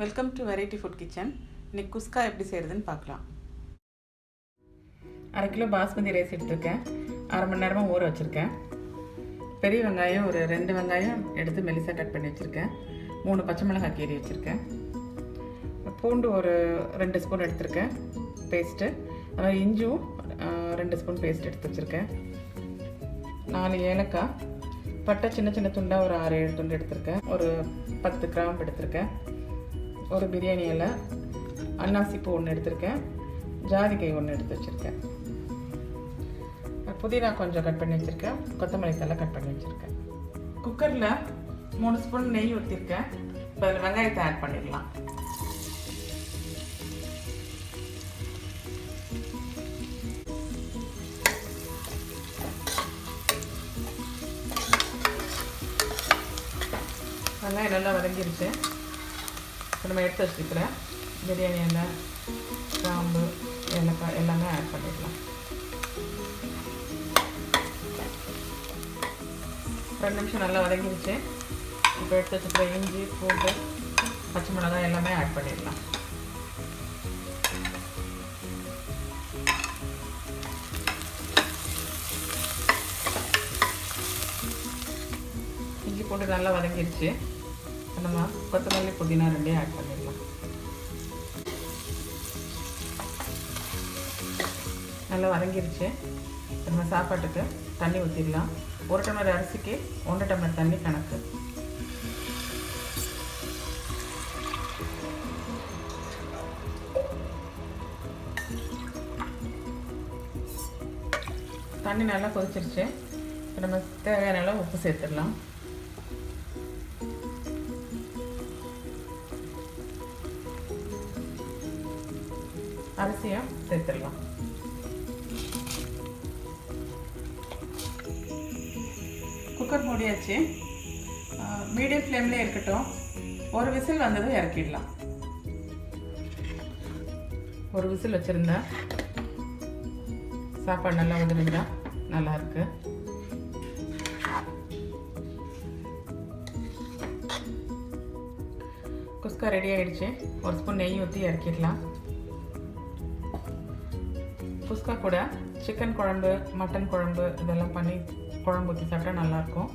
Welcome to variety food kitchen. இன்னைக்கு குஸ்கா எப்படி செய்கிறதுன்னு பார்க்கலாம். 1/2 கிலோ பாஸ்மதி ரைஸ் எடுத்துருக்கேன். 1/2 மணி நேரமாக ஊற வச்சுருக்கேன். பெரிய வெங்காயம் ஒரு 2 வெங்காயம் எடுத்து மெலிசாக கட் பண்ணி வச்சுருக்கேன். 3 பச்சை மிளகாய் கீரி வச்சுருக்கேன். பூண்டு ஒரு 2 ஸ்பூன் எடுத்துருக்கேன் பேஸ்ட்டு. அதாவது இஞ்சும் 2 ஸ்பூன் பேஸ்ட் எடுத்து வச்சுருக்கேன். 4 ஏலக்காய், பட்டை சின்ன சின்ன துண்டாக ஒரு 6-7 துண்டு எடுத்திருக்கேன். ஒரு 10 கிராம்பு எடுத்திருக்கேன். ஒரு பிரியாணி இலை, அன்னாசி பூ 1 எடுத்திருக்கேன். ஜாதிக்காய் 1 எடுத்து வச்சுருக்கேன். புதினா கொஞ்சம் கட் பண்ணி வச்சுருக்கேன். கொத்தமல்லி தலை கட் பண்ணி வச்சுருக்கேன். குக்கரில் 3 ஸ்பூன் நெய் ஊற்றிருக்கேன். இப்போ அதில் வெங்காயத்தை ஆட் பண்ணிடலாம். வெங்காயம் நல்லா வதங்கிருச்சு. இப்போ நம்ம எடுத்து வச்சுருக்கிற பிரியாணி இலை, கிராம்பு, ஏலக்காய் எல்லாமே ஆட் பண்ணிடலாம். 2 நிமிஷம் நல்லா வதங்கிருச்சு. இப்போ எடுத்து வச்சுருக்கிற இஞ்சி, பூண்டு, பச்சை மிளகாய் எல்லாமே ஆட் பண்ணிடலாம். இஞ்சி பூண்டு நல்லா வதங்கிருச்சு. நம்ம கொத்தமல்லி புதினா 2 ஆட் பண்ணிடலாம். நல்லா வதங்கிருச்சு. நம்ம சாப்பாட்டுக்கு தண்ணி ஊற்றிடலாம். 1 டம்ளர் அரிசிக்கு 1 டம்ளர் தண்ணி கணக்கு. தண்ணி நல்லா கொதிச்சிருச்சு. நம்ம தேவையான அளவு உப்பு சேர்த்துடலாம். அரிசியும் சேர்த்துடலாம். குக்கர் மூடியாச்சு. மீடியம் ஃப்ளேம்லேயே இருக்கட்டும். ஒரு விசில் வந்ததும் இறக்கிடலாம். ஒரு விசில் வச்சுருந்தா சாப்பாடு நல்லா வந்துருந்தா நல்லாயிருக்கு. குஸ்கா ரெடி ஆகிடுச்சு. 1 ஸ்பூன் நெய் ஊற்றி இறக்கிடலாம். குஸ்கா கூட சிக்கன் குழம்பு, மட்டன் குழம்பு இதெல்லாம் பண்ணி குழம்பு ஊற்றி சாப்பிட்டா நல்லாயிருக்கும்.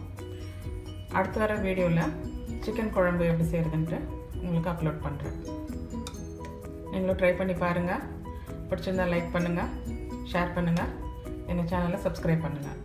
அடுத்து வர வீடியோவில் சிக்கன் குழம்பு எப்படி செய்கிறதுன்ட்டு உங்களுக்கு அப்லோட் பண்ணுறேன். நீங்களும் ட்ரை பண்ணி பாருங்கள். பிடிச்சிருந்தால் லைக் பண்ணுங்கள், ஷேர் பண்ணுங்கள், எங்கள் சேனலை சப்ஸ்கிரைப் பண்ணுங்கள்.